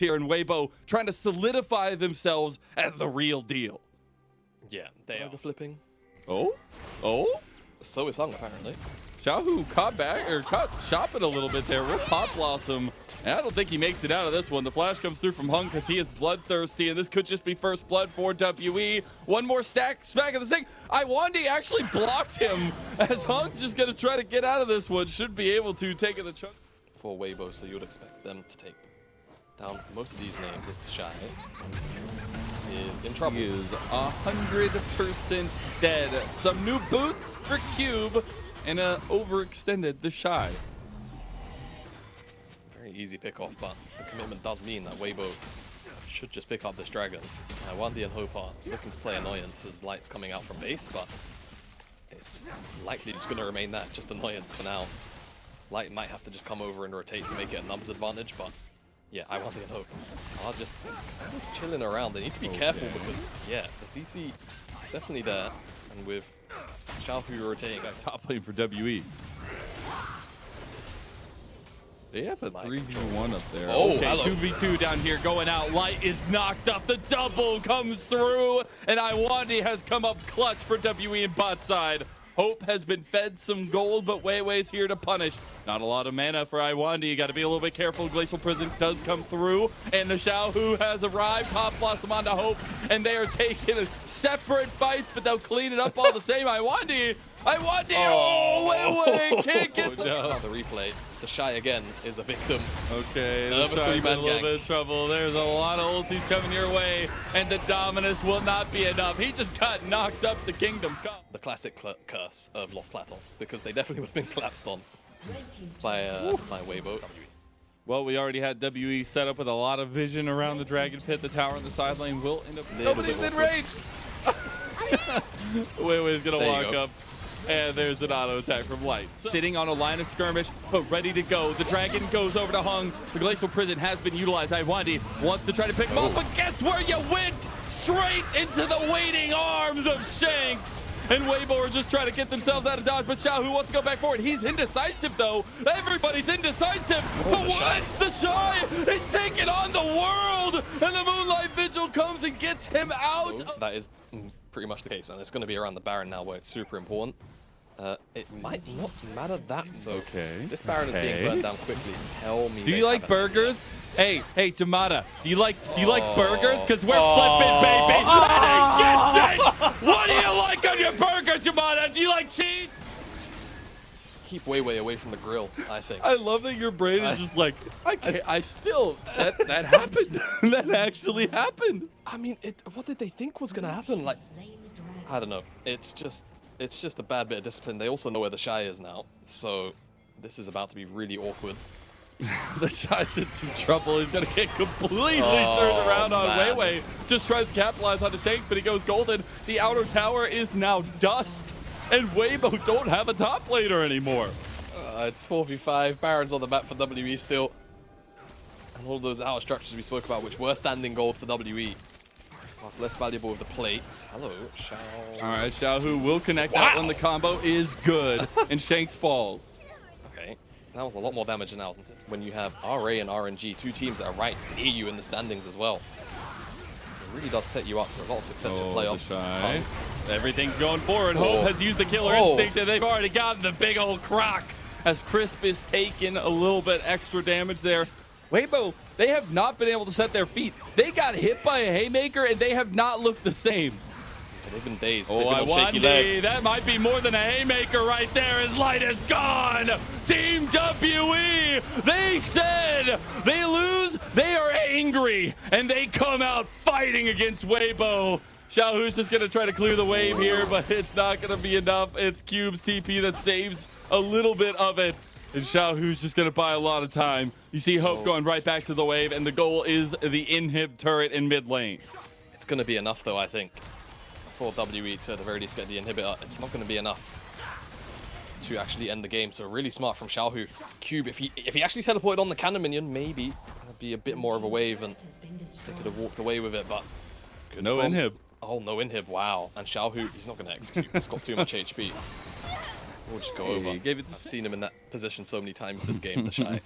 here, and Weibo trying to solidify themselves as the real deal. Yeah, they are flipping. Oh? So is Hung, apparently. Xiaohu caught shopping a little bit there with Pop Blossom. And I don't think he makes it out of this one. The flash comes through from Hung because he is bloodthirsty, and this could just be first blood for WE. One more smack of the stick. Iwandi actually blocked him as Hung's just going to try to get out of this one. Should be able to take the chunk. For Weibo, so you would expect them to take down most of these names. As the Shy is in trouble. He is 100% dead. Some new boots for Cube, and overextended the Shy. Very easy pick-off, but the commitment does mean that Weibo should just pick up this dragon. Wandi and Hope are looking to play annoyance as Light's coming out from base, but it's likely just going to remain that, just annoyance for now. Light might have to just come over and rotate to make it a numbers advantage, but yeah, Wandi and Hope are just kind of chilling around. They need to be careful because, yeah, the CC definitely there, and with Xiaohu rotating back top lane for WE. They have a 3v1 up there. Oh, okay, hello. 2v2 down here going out. Light is knocked up. The double comes through, and Iwandi has come up clutch for WE in bot side. Hope has been fed some gold, but Weiwei's here to punish. Not a lot of mana for Iwandi. You got to be a little bit careful. Glacial Prison does come through, and the Xiaohu has arrived. Pop Blossom onto Hope, and they are taking separate fights, but they'll clean it up all the same. Iwandi, Weiwei can't get the replay. The Shy again is a victim. Okay, the Shy's in a little bit of trouble. There's a lot of ultis coming your way, and the Dominus will not be enough. He just got knocked up to Kingdom Come. The classic curse of Lost Platons, because they definitely would have been collapsed on by Weibo. Well, we already had WE set up with a lot of vision around the Dragon Pit. The tower in the side lane will end up... Nobody's in range! Weiwei's gonna walk up. And there's an auto attack from Light. Sitting on a line of skirmish, but ready to go. The dragon goes over to Hung. The Glacial Prison has been utilized. Iwandi wants to try to pick him up, but guess where you went? Straight into the waiting arms of Shanks. And Weibo are just trying to get themselves out of dodge, but Xiaohu wants to go back forward. He's indecisive, though. Everybody's indecisive. But once the Shy is taking on the world, and the Moonlight Vigil comes and gets him out. That is pretty much the case, and it's going to be around the Baron now where it's super important. It might not matter that much. Okay. This Baron is being burned down quickly. Tell me. Do you like burgers? Hey, Jamada, do you like burgers? Cause we're flipping, baby. Gets it! What do you like on your burger, Jamada? Do you like cheese? Keep Weiwei away from the grill, I think. I love that your brain is just like, I still, that happened. That actually happened. I mean, what did they think was gonna happen? Like, I don't know. It's just a bad bit of discipline. They also know where the Shy is now, so this is about to be really awkward. The Shy's in some trouble. He's gonna get completely turned around on Weiwei. Just tries to capitalize on the Shanks, but he goes golden. The outer tower is now dust, and Weibo don't have a top laner anymore. It's 4v5. Baron's on the map for WE still. And all those outer structures we spoke about, which were standing gold for WE. That's less valuable with the plates. Hello, Xiao. All right, Xiaohu will connect that one. The combo is good, and Shanks falls. Okay, that was a lot more damage than I was anticipating. When you have RA and RNG, two teams that are right near you in the standings as well. It really does set you up for a lot of successful playoffs. Everything's going forward. Hope has used the killer instinct, and they've already gotten the big old croc as Crisp is taking a little bit extra damage there. Weibo, they have not been able to set their feet. They got hit by a haymaker, and they have not looked the same. They've been dazed. Oh, They've been on shaky legs. That might be more than a haymaker right there. His light is gone. Team WE, they said they lose, they are angry, and they come out fighting against Weibo. Xiaohu's just going to try to clear the wave here, but it's not going to be enough. It's Cube's TP that saves a little bit of it. And Xiaohu's just going to buy a lot of time. You see Hope going right back to the wave, and the goal is the inhib turret in mid lane. It's going to be enough, though, I think, for WE to at the very least get the inhibitor. It's not going to be enough to actually end the game. So really smart from Xiaohu. Cube, if he actually teleported on the cannon minion, maybe that'd be a bit more of a wave, and they could have walked away with it. But good no inhib. Oh, no inhib. Wow. And Xiaohu, he's not going to execute. He's got too much HP. We'll just go over. I've seen him in that position so many times this game, the Shy.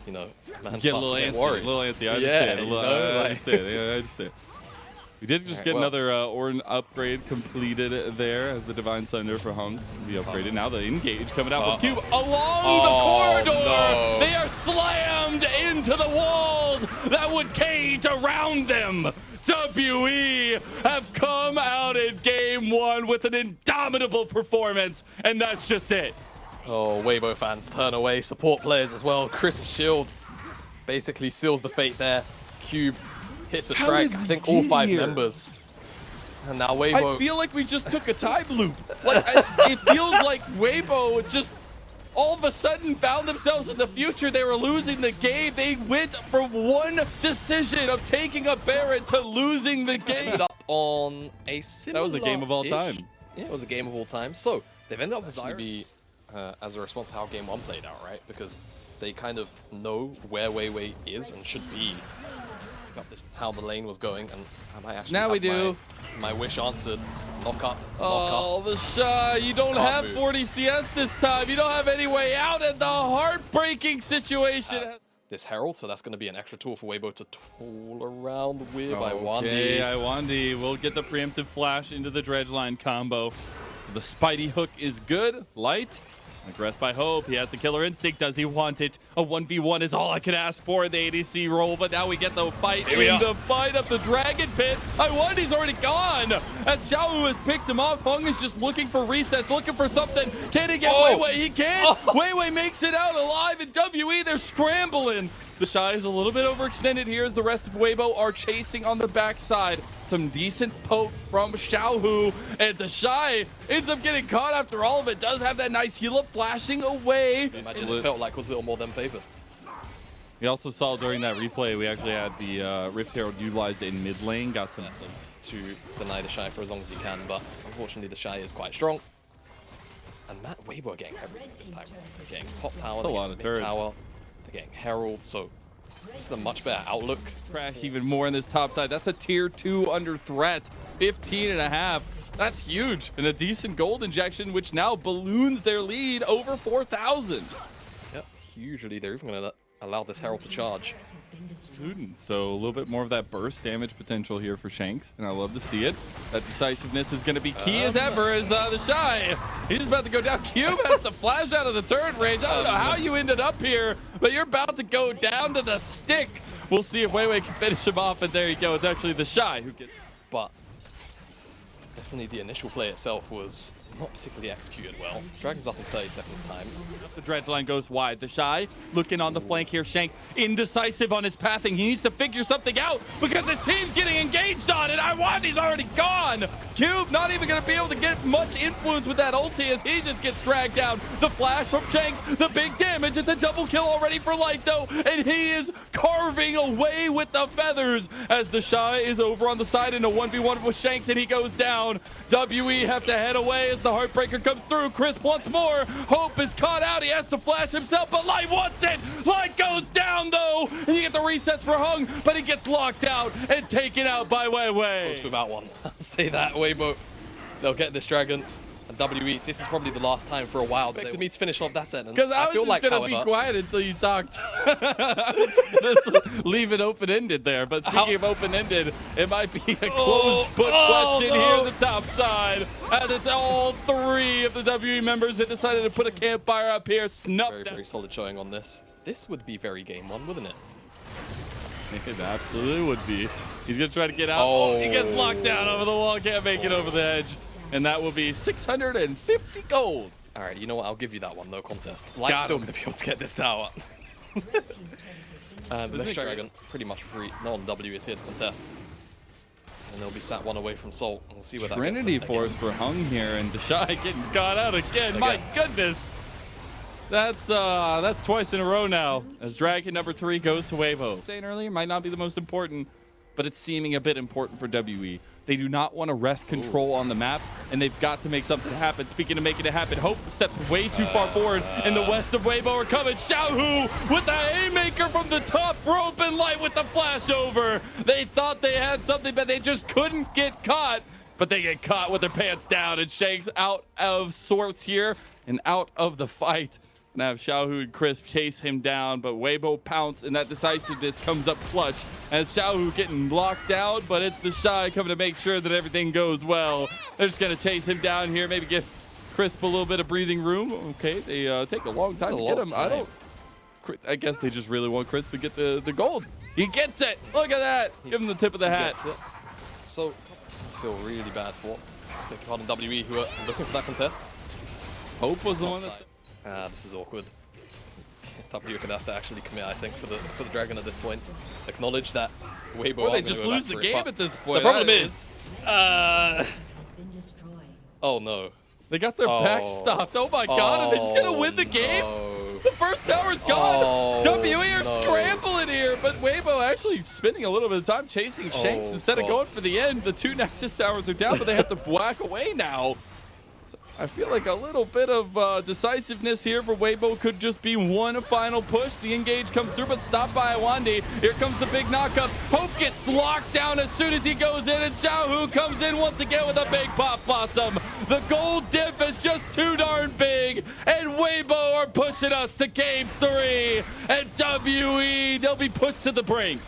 you know, man Get a starts little to get antsy. worried. A little antsy. I Yeah, understand. you know, I like- understand. Yeah, I understand. We did just get well- another Ornn upgrade completed there as the Divine Sunder for Hung be upgraded. Now the engage coming out from Cube along the corridor. No. They are slammed into the walls that would cage around them. WE have come out in game one with an indomitable performance, and that's just it. Oh, Weibo fans turn away. Support players as well. Crisp Shield basically seals the fate there. Cube hits a How strike. did I we think all get 5 here? members. And now I Weibo. feel like we just took a time loop. Like it feels like Weibo just all of a sudden found themselves in the future. They were losing the game. They went from one decision of taking a Baron to losing the game. Ended up on a similar. That was a game of all time. Yeah, it was a game of all time. So they've ended up with Zyra as a response to how game 1 played out, right? Because they kind of know where Weiwei is and should be. How the lane was going, and I might actually Now have we do. my wish answered. Knock up. Oh, the Shy. You don't Can't have move. 40 CS this time. You don't have any way out in the heartbreaking situation. This Herald, so that's going to be an extra tool for Weibo to tool around with. Okay, Iwandi will get the preemptive flash into the dredge line combo. So the Spidey hook is good. Light. Aggressed by Hope. He has the killer instinct. Does he want it? A 1v1 is all I could ask for in the ADC role, but now we get the fight in the fight of the Dragon Pit. Iwandi's already gone. As Xiaohu has picked him up, Hung is just looking for resets, looking for something. Can he get Weiwei? He can. Weiwei makes it out alive, and WE, they're scrambling. The Shy is a little bit overextended here as the rest of Weibo are chasing on the backside. Some decent poke from Xiaohu, and the Shy ends up getting caught after all of it. Does have that nice heal up flashing away. Imagine it felt like was a little more than favored. We also saw during that replay, we actually had the Rift Herald utilized in mid lane. Got some to deny the Shy for as long as he can, but unfortunately the Shy is quite strong. And Matt Weibo are getting everything this time. They're getting top tower, a lot of turrets. tower, they're getting Herald, so this is a much better outlook. Crash even more in this top side. That's a tier 2 under threat. 15.5. That's huge. And a decent gold injection, which now balloons their lead over 4,000. Yep, usually they're even going to allow this Herald to charge. So a little bit more of that burst damage potential here for Shanks, and I love to see it. That decisiveness is going to be key as ever as the Shy. He's about to go down. Cube has to flash out of the turret range. I don't know how you ended up here, but you're about to go down to the stick. We'll see if Weiwei can finish him off, and there you go. It's actually the Shy who gets... But definitely the initial play itself was not particularly executed well. Dragon's up in 30 seconds time. The dredge line goes wide. The Shy looking on the flank here. Shanks indecisive on his pathing. He needs to figure something out because his team's getting engaged on it. Iwandi's already gone. Cube not even going to be able to get much influence with that ulti as he just gets dragged down. The flash from Shanks, the big damage. It's a double kill already for Light though, and he is carving away with the feathers as the Shy is over on the side in a 1v1 with Shanks, and he goes down. WE have to head away as the Heartbreaker comes through. Crisp once more. Hope is caught out. He has to flash himself, but Light wants it. Light goes down though, and you get the resets for Hung, but he gets locked out and taken out by Weiwei. Close without one. I'll say that, Weibo. They'll get this Dragon. And WE, this is probably the last time for a while. They expected me to finish off that sentence. Because I was feel just like, going to be quiet until you talked. Just leave it open-ended there. But speaking of open-ended, it might be a closed book question here on the top side. And it's all 3 of the WE members that decided to put a campfire up here. Snuffed very solid showing on this. This would be very game 1, wouldn't it? It absolutely would be. He's going to try to get out. Oh, he gets locked down over the wall. Can't make it over the edge. And that will be 650 gold. All right, you know what? I'll give you that one. No contest. Light's still going to be able to get this tower. And the next Dragon, pretty much free. No one W is here to contest. And they'll be sat 1 away from Salt. We'll see where that gets them. Trinity Force for Hung here, and the Shy getting caught out again. My goodness. That's twice in a row now, as Dragon number 3 goes to Weibo. Saying earlier, might not be the most important, but it's seeming a bit important for WE. They do not want to rest control on the map, and they've got to make something happen. Speaking of making it happen, Hope steps way too far forward, and the west of Weibo are coming. Xiaohu with the haymaker from the top rope, and Light with the flash over. They thought they had something, but they just couldn't get caught. But they get caught with their pants down, and Shanks out of sorts here and out of the fight. Gonna have Xiaohu and Crisp chase him down, but Weibo pounce, and that decisiveness comes up clutch as Xiaohu getting locked down, but it's the Shy coming to make sure that everything goes well. They're just gonna chase him down here, maybe give Crisp a little bit of breathing room. Okay, they take a long time to get him. I guess they just really want Crisp to get the gold. He gets it. Look at that. Give him the tip of the hat. So, I feel really bad for Big Card and WE who are looking for that contest. Hope was the one that... This is awkward. W are gonna have to actually commit, I think, for the Dragon at this point. Acknowledge that Weibo. Or they just lose the game at this point. The problem is, oh no. They got their back stopped. Oh my god, are they just gonna win the game? No. The first tower's gone. WE are scrambling here, but Weibo actually spending a little bit of time chasing Shanks instead of going for the end. The two Nexus towers are down, but they have to whack away now. I feel like a little bit of decisiveness here for Weibo could just be one final push. The engage comes through, but stopped by Awandi. Here comes the big knockup. Hope gets locked down as soon as he goes in, and Xiaohu comes in once again with a big pop blossom. The gold dip is just too darn big, and Weibo are pushing us to game 3. And WE, they'll be pushed to the brink.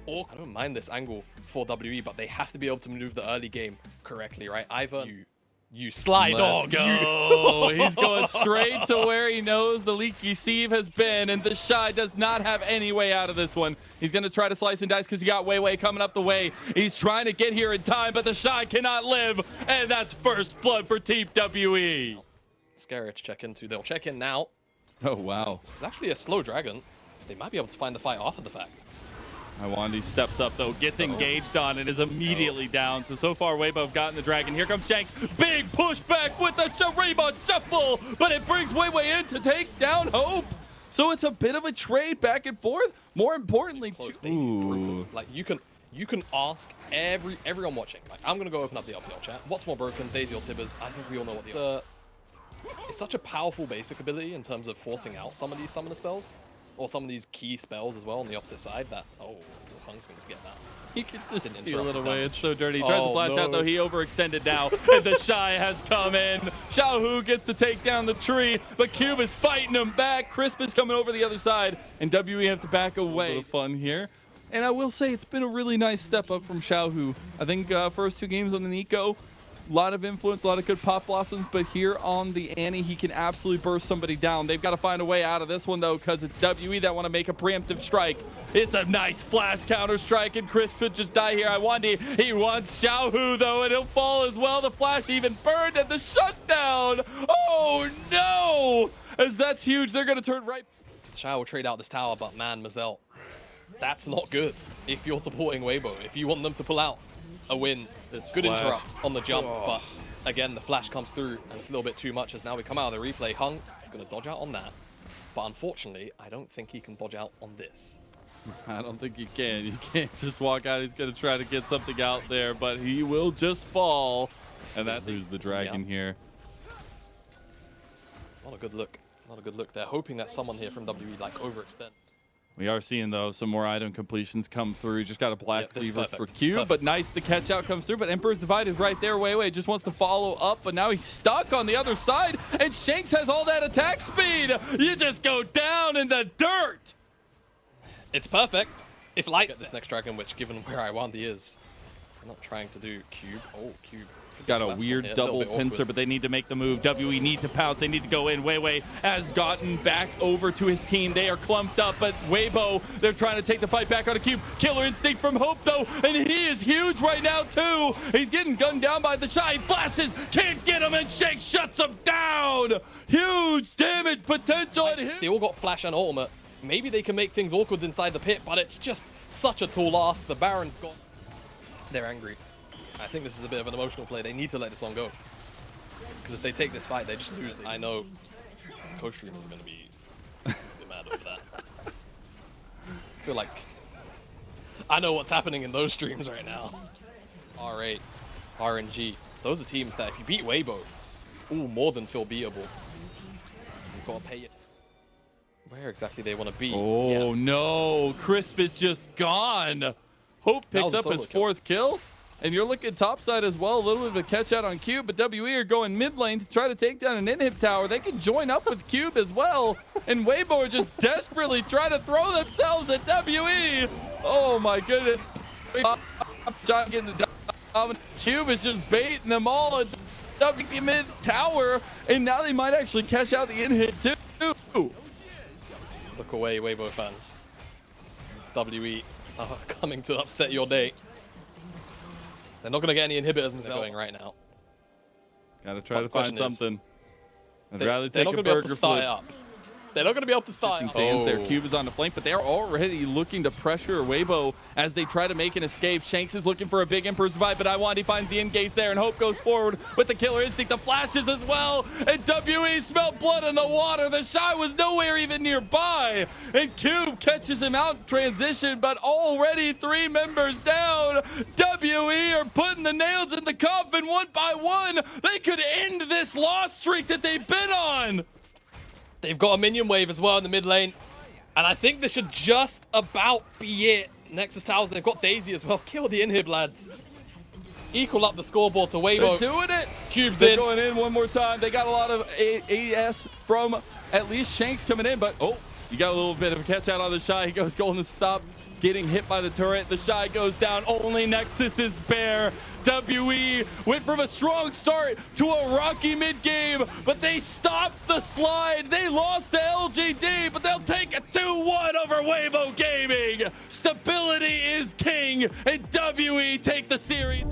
I don't mind this angle for WE, but they have to be able to maneuver the early game correctly, right? Either you slide Let's go. He's going straight to where he knows the leaky sieve has been, and the Shy does not have any way out of this one. He's going to try to slice and dice because you got Weiwei coming up the way. He's trying to get here in time, but the Shy cannot live, and that's first blood for Team WE. Scary to check into. They'll check in now. Oh, wow. This is actually a slow Dragon. They might be able to find the fight after the fact. Iwandi steps up, though, gets engaged on, and is immediately down. So far, Weibo have gotten the Dragon. Here comes Shanks. Big pushback with the Shariba Shuffle, but it brings Weiwei in to take down Hope. So it's a bit of a trade back and forth. More importantly, like you can ask everyone watching. Like, I'm gonna go open up the LPL chat. What's more broken, Daisy or Tibbers? I think we all know what it's such a powerful basic ability in terms of forcing out some of these summoner spells. Or some of these key spells as well on the opposite side that, Hung's going to get that. He could just steal it away. It's so dirty. He tries to flash out, though. He overextended now. And the Shy has come in. Xiaohu gets to take down the tree, but Cube is fighting him back. Crisp is coming over the other side, and WE have to back away. A little fun here. And I will say it's been a really nice step up from Xiaohu. I think first 2 games on the Nico, a lot of influence, a lot of good pop blossoms, but here on the Annie, he can absolutely burst somebody down. They've got to find a way out of this one, though, because it's WE that want to make a preemptive strike. It's a nice flash counter strike, and Chris could just die here. Iwandi, he wants Xiaohu, though, and he'll fall as well. The flash even burned, and the shutdown. Oh, no! As that's huge, they're going to turn right. Xiao will trade out this tower, but man, Mazel, that's not good if you're supporting Weibo. If you want them to pull out a win, there's good interrupt on the jump, but again, the flash comes through, and it's a little bit too much as now we come out of the replay. Hung is going to dodge out on that, but unfortunately, I don't think he can dodge out on this. I don't think he can. You can't just walk out. He's going to try to get something out there, but he will just fall, and that loses the Dragon here. Not a good look. Not a good look. They're hoping that someone here from WE like overextend. We are seeing, though, some more item completions come through. Just got a Black Cleaver for Q, but nice the catch out comes through. But Emperor's Divide is right there. Weiwei just wants to follow up, but now he's stuck on the other side, and Shanks has all that attack speed. You just go down in the dirt. It's perfect. If Light get this next Dragon, which given where Iwandi is, I'm not trying to do Cube. Oh, Cube. Got a weird double pincer, but they need to make the move. WE need to pounce. They need to go in. Weiwei has gotten back over to his team. They are clumped up, but Weibo, they're trying to take the fight back on a Cube. Killer instinct from Hope, though, and he is huge right now, too. He's getting gunned down by the Shy. Flashes, can't get him, and Shake shuts him down. Huge damage potential at him. Still got flash and ultimate. Maybe they can make things awkward inside the pit, but it's just such a tall ask. The Baron's gone. They're angry. I think this is a bit of an emotional play. They need to let this one go. Because if they take this fight, they just lose. I know Coach Stream is going to be mad over that. I feel like I know what's happening in those streams right now. R8, RNG. Those are teams that if you beat Weibo, more than feel beatable. You've got to pay it. Where exactly they want to be. Oh, no. Crisp is just gone. Hope picks up his 4th kill. And you're looking topside as well. A little bit of a catch out on Cube, but WE are going mid lane to try to take down an inhib tower. They can join up with Cube as well. And Weibo are just desperately trying to throw themselves at WE. Oh my goodness. Cube is just baiting them all at WE mid tower. And now they might actually catch out the inhib too. Look away, Weibo fans. WE are coming to upset your day. They're not going to get any inhibitors themselves going right now. Gotta try to find something. I'd rather they're take not a going to be able burger to start flip. it up. They're not going to be able to start it up. Their Cube is on the flank, but they're already looking to pressure Weibo as they try to make an escape. Shanks is looking for a big Emperor's Divide, but Iwandi finds the engage there, and Hope goes forward with the killer instinct. The flashes as well, and WE smelled blood in the water. The Shy was nowhere even nearby, and Cube catches him out in transition, but already 3 members down. WE are putting the nails in the coffin one by one. They could end this loss streak that they've been on. They've got a minion wave as well in the mid lane. And I think this should just about be it. Nexus Towers, they've got Daisy as well. Kill the inhib, lads. Equal up the scoreboard to Weibo. They're doing it. Cube's They're in. going in one more time. They got a lot of AS from at least Shanks coming in, but oh, you got a little bit of a catch out on the Shy. He goes golden stop, getting hit by the turret. The Shy goes down. Only Nexus is bare. WE went from a strong start to a rocky mid-game, but they stopped the slide. They lost to LGD, but they'll take a 2-1 over Weibo Gaming. Stability is king, and WE take the series.